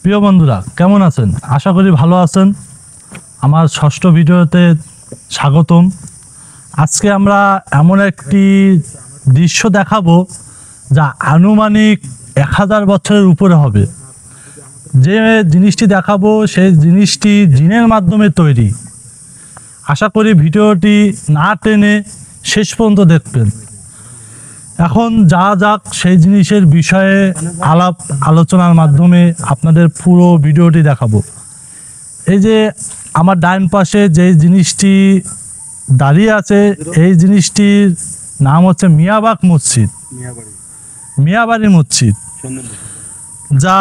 প্রিয় বন্ধুরা কেমন আছেন? আশা করি ভালো আছেন। আমার ষষ্ঠ ভিডিওতে স্বাগতম। আজকে আমরা এমন একটি দৃশ্য দেখাবো যা আনুমানিক 1000 বছরের উপরে হবে। যে জিনিসটি দেখাবো সেই জিনিসটি জিনের মাধ্যমে তৈরি। আশা করি ভিডিওটি না টেনে শেষ পর্যন্ত দেখবেন। এখন যা যাক সেই জিনিসের বিষয়ে আলোচনার মাধ্যমে আপনাদের পুরো ভিডিওটি দেখাবো। এই যে আমার ডান পাশে যে জিনিসটি দাঁড়িয়ে আছে এই জিনিসটির নাম হচ্ছে মিয়াবাগ মসজিদ, মিয়াবাড়ি মসজিদ, যা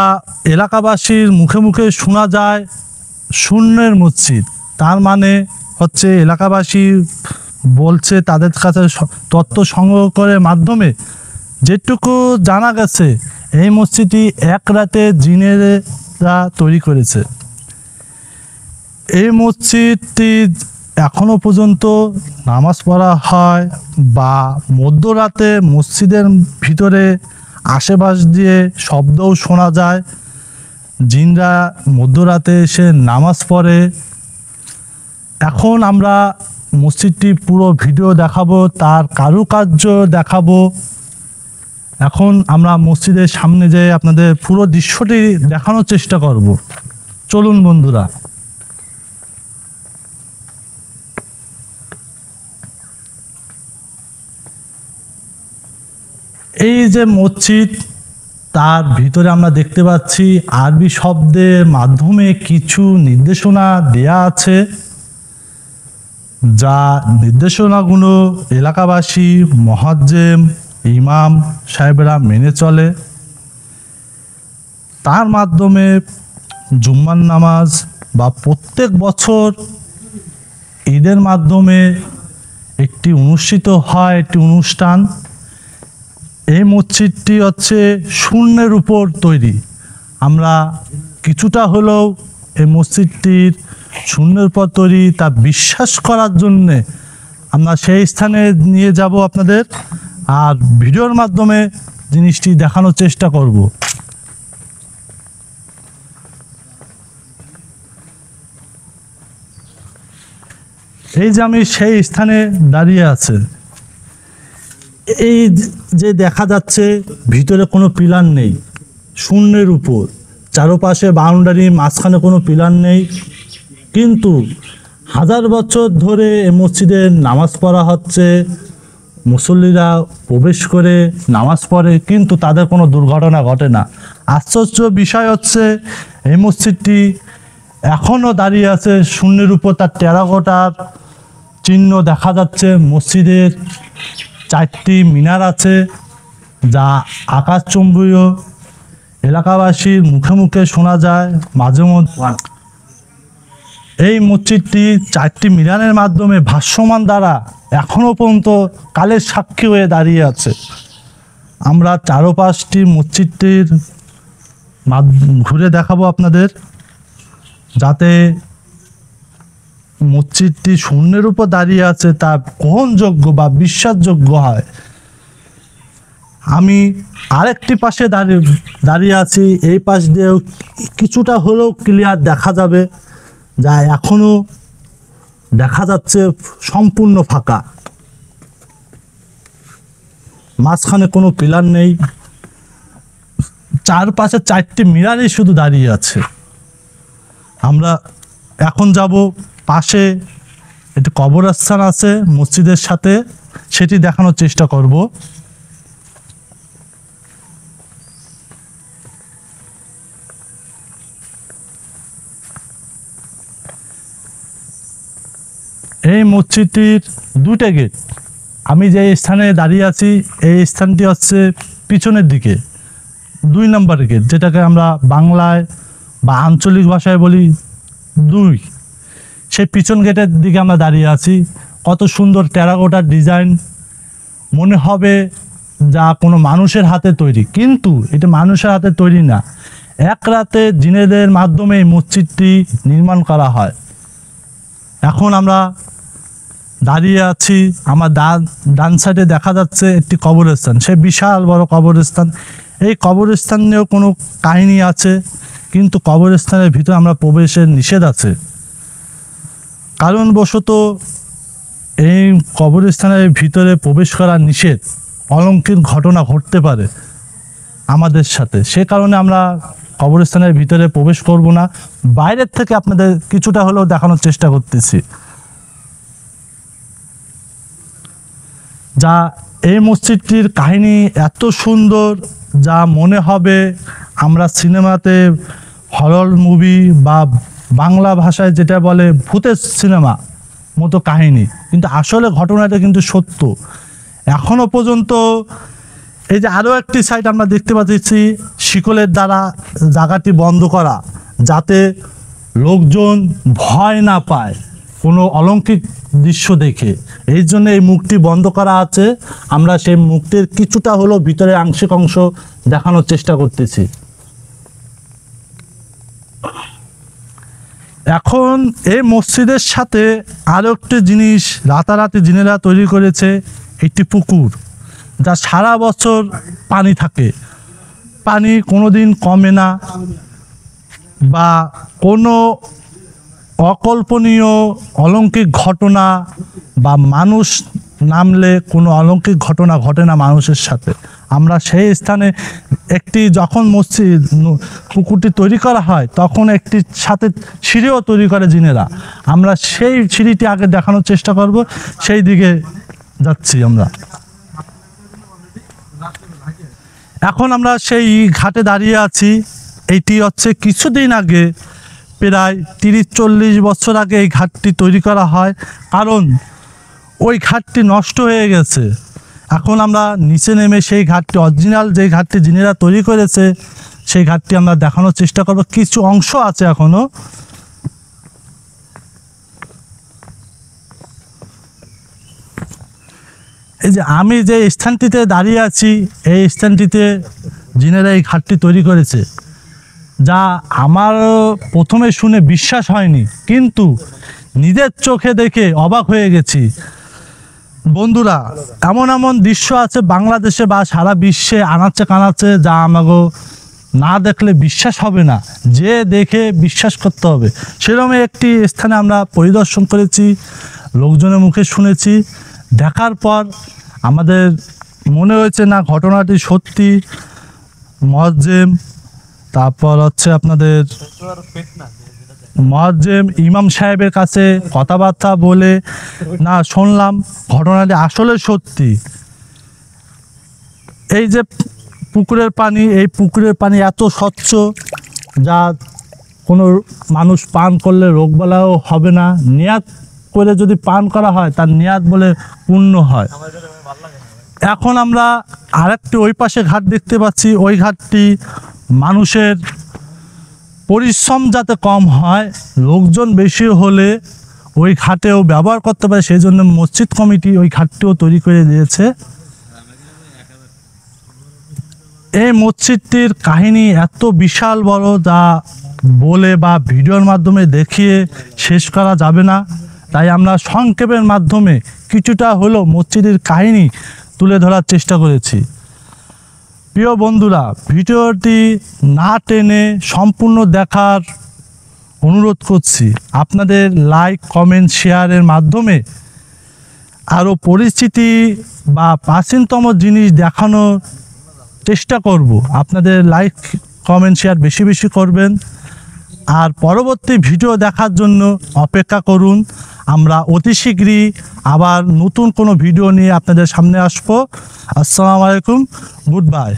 এলাকাবাসীর মুখে মুখে শোনা যায় শূন্যের মসজিদ। তার মানে হচ্ছে এলাকাবাসী বলছে তাদের কাছে তথ্য সংগ্রহ করে মাধ্যমে যেটুকু জানা গেছে এই মসজিদটি এক রাতে জিনেরা তৈরি করেছে। এই মসজিদটি এখনো পর্যন্ত নামাজ পড়া হয় বা মধ্যরাতে মসজিদের ভিতরে আশেপাশ দিয়ে শব্দও শোনা যায়। জিনরা মধ্যরাতে এসে নামাজ পড়ে। এখন আমরা মসজিদটি পুরো ভিডিও দেখাবো, তার কারুকার্য দেখাবো। এখন আমরা মসজিদের সামনে যেয়ে আপনাদের পুরো দৃশ্যটি দেখানোর চেষ্টা করব। চলুন বন্ধুরা। এই যে মসজিদ, তার ভিতরে আমরা দেখতে পাচ্ছি আরবি শব্দের মাধ্যমে কিছু নির্দেশনা দেয়া আছে, যা নির্দেশনাগুলো এলাকাবাসী, মুয়াজ্জিন, ইমাম সাহেবরা মেনে চলে। তার মাধ্যমে জুম্মার নামাজ বা প্রত্যেক বছর ঈদের মাধ্যমে একটি অনুষ্ঠিত হয় একটি অনুষ্ঠান। এই মসজিদটি হচ্ছে শূন্যের উপর তৈরি। আমরা কিছুটা হলেও এই মসজিদটির শূন্যের উপর তৈরি তা বিশ্বাস করার জন্যে আমরা সেই স্থানে নিয়ে যাব আপনাদের, আর ভিডিওর মাধ্যমে জিনিসটি দেখানোর চেষ্টা করব। এই যে আমি সেই স্থানে দাঁড়িয়ে আছে, এই যে দেখা যাচ্ছে ভিতরে কোনো পিলার নেই, শূন্যের উপর, চারপাশে বাউন্ডারি, মাঝখানে কোনো পিলার নেই। কিন্তু 1000 বছর ধরে এই মসজিদে নামাজ পড়া হচ্ছে। মুসল্লিরা প্রবেশ করে নামাজ পড়ে, কিন্তু তাদের কোনো দুর্ঘটনা ঘটে না। আশ্চর্য বিষয় হচ্ছে এই মসজিদটি এখনও দাঁড়িয়ে আছে শূন্যের উপর। তার টেরাকোটার চিহ্ন দেখা যাচ্ছে। মসজিদের 4টি মিনার আছে যা আকাশচুম্বীয়। এলাকাবাসীর মুখে মুখে শোনা যায় মাঝে মধ্যে এই মসজিদটি 4টি মিনারের মাধ্যমে ভাসমান দ্বারা এখনো পর্যন্ত কালের সাক্ষী হয়ে দাঁড়িয়ে আছে। আমরা চারপাশটি মসজিদটির ঘুরে দেখাবো আপনাদের, যাতে মসজিদটি শূন্যের উপর দাঁড়িয়ে আছে তা গ্রহণযোগ্য বা বিশ্বাসযোগ্য হয়। আমি আরেকটি পাশে দাঁড়িয়ে আছি। এই পাশ দিয়েও কিছুটা হলেও ক্লিয়ার দেখা যাবে, যা এখনো দেখা যাচ্ছে সম্পূর্ণ ফাঁকা। মাঝখানে কোনো পিলার নেই, চারপাশে 4টি মিনারই শুধু দাঁড়িয়ে আছে। আমরা এখন যাব পাশে একটি কবরস্থান আছে মসজিদের সাথে, সেটি দেখানোর চেষ্টা করব। এই মসজিদটির 2টা গেট। আমি যে স্থানে দাঁড়িয়ে আছি এই স্থানটি হচ্ছে পিছনের দিকে 2 নম্বর গেট, যেটাকে আমরা বাংলায় বা আঞ্চলিক ভাষায় বলি 2। সেই পিছন গেটের দিকে আমরা দাঁড়িয়ে আছি। কত সুন্দর টেরাকোটার ডিজাইন, মনে হবে যা কোনো মানুষের হাতে তৈরি, কিন্তু এটা মানুষের হাতে তৈরি না। এক রাতে জিনেদের মাধ্যমে এই মসজিদটি নির্মাণ করা হয়। এখন আমরা দাঁড়িয়ে আছি, আমার ডান সাইডে দেখা যাচ্ছে একটি কবরস্থান। সে বিশাল বড় কবরস্থান। এই কবরস্থান নিয়েও কোনো কাহিনী আছে, কিন্তু কবরস্থানের ভিতরে আমরা প্রবেশের নিষেধ আছে। কারণবশত এই কবরস্থানের ভিতরে প্রবেশ করা নিষেধ, অলৌকিক ঘটনা ঘটতে পারে আমাদের সাথে, সে কারণে আমরা কবরস্থানের ভিতরে প্রবেশ করব না, বাইরের থেকে আপনাদের কিছুটা হলেও দেখানোর চেষ্টা করতেছি। যা এই মসজিদটির কাহিনী এত সুন্দর, যা মনে হবে আমরা সিনেমাতে হরর মুভি বা বাংলা ভাষায় যেটা বলে ভূতের সিনেমা মতো কাহিনী, কিন্তু আসলে ঘটনাটা কিন্তু সত্য। এখনো পর্যন্ত এই যে আরও একটি সাইট আমরা দেখতে পাচ্ছি, শিকলের দ্বারা জায়গাটি বন্ধ করা, যাতে লোকজন ভয় না পায় কোনো অলৌকিক দৃশ্য দেখে, এই জন্য এই মুখটি বন্ধ করা আছে। আমরা সেই মুখটির কিছুটা হলেও ভিতরে আংশিক অংশ দেখানোর চেষ্টা করতেছি। এখন এই মসজিদের সাথে আরও একটি জিনিস রাতারাতি জিনেরা তৈরি করেছে, একটি পুকুর, যা সারা বছর পানি থাকে, পানি কোনো দিন কমে না, বা কোনো অকল্পনীয় অলৌকিক ঘটনা বা মানুষ নামলে কোনো অলৌকিক ঘটনা ঘটে না মানুষের সাথে। আমরা সেই স্থানে একটি যখন মসজিদ পুকুরটি তৈরি করা হয় তখন একটি সাথে সিঁড়িও তৈরি করে জিনেরা। আমরা সেই সিঁড়িটি আগে দেখানোর চেষ্টা করব, সেই দিকে যাচ্ছি আমরা। এখন আমরা সেই ঘাটে দাঁড়িয়ে আছি। এইটি হচ্ছে কিছুদিন আগে, প্রায় 30-40 বছর আগে এই ঘাটটি তৈরি করা হয়, কারণ ওই ঘাটটি নষ্ট হয়ে গেছে। এখন আমরা নিচে নেমে সেই ঘাটটি, অরিজিনাল যে ঘাটটি জিনেরা তৈরি করেছে, সেই ঘাটটি আমরা দেখানোর চেষ্টা করব। কিছু অংশ আছে এখনো। এই যে আমি যে স্থানটিতে দাঁড়িয়ে আছি, এই স্থানটিতে জিনেরা এই ঘাটটি তৈরি করেছে, যা আমার প্রথমে শুনে বিশ্বাস হয়নি, কিন্তু নিজের চোখে দেখে অবাক হয়ে গেছি। বন্ধুরা, এমন এমন দৃশ্য আছে বাংলাদেশে বা সারা বিশ্বে আনাচে কানাচে, যা আমাকে না দেখলে বিশ্বাস হবে না, যে দেখে বিশ্বাস করতে হবে। সেরকম একটি স্থানে আমরা পরিদর্শন করেছি, লোকজনের মুখে শুনেছি, দেখার পর আমাদের মনে হয়েছে না ঘটনাটি সত্যি। মুয়াজ্জিম, তারপর হচ্ছে আপনাদের মুয়াজ্জিম ইমাম সাহেবের কাছে কথাবার্তা বলে না শুনলাম ঘটনাটি আসলে সত্যি। এই যে পুকুরের পানি, এই পুকুরের পানি এত স্বচ্ছ, যা কোনো মানুষ পান করলে রোগবালাও হবে না। নিয়াত করে যদি পান করা হয়, তার নিয়াত বলে পূর্ণ হয়। এখন আমরা আরেকটি ওই পাশে ঘাট দেখতে পাচ্ছি। ওই ঘাটটি মানুষের পরিশ্রম যাতে কম হয়, লোকজন বেশি হলে ওই ঘাটেও ব্যবহার করতে পারে, সেই জন্য মসজিদ কমিটি ওই ঘাটটিও তৈরি করে দিয়েছে। এই মসজিদটির কাহিনী এত বিশাল বড়, যা বলে বা ভিডিওর মাধ্যমে দেখিয়ে শেষ করা যাবে না। তাই আমরা সংক্ষেপের মাধ্যমে কিছুটা হলেও মসজিদের কাহিনী তুলে ধরার চেষ্টা করেছি। প্রিয় বন্ধুরা, ভিডিওটি না টেনে সম্পূর্ণ দেখার অনুরোধ করছি। আপনাদের লাইক, কমেন্ট, শেয়ারের মাধ্যমে আরও পরিস্থিতি বা প্রাচীনতম জিনিস দেখানোর চেষ্টা করব। আপনাদের লাইক, কমেন্ট, শেয়ার বেশি বেশি করবেন, আর পরবর্তী ভিডিও দেখার জন্য অপেক্ষা করুন। আমরা অতি শীঘ্রই আবার নতুন কোনো ভিডিও নিয়ে আপনাদের সামনে আসবো। আসসালামু আলাইকুম, গুড বাই।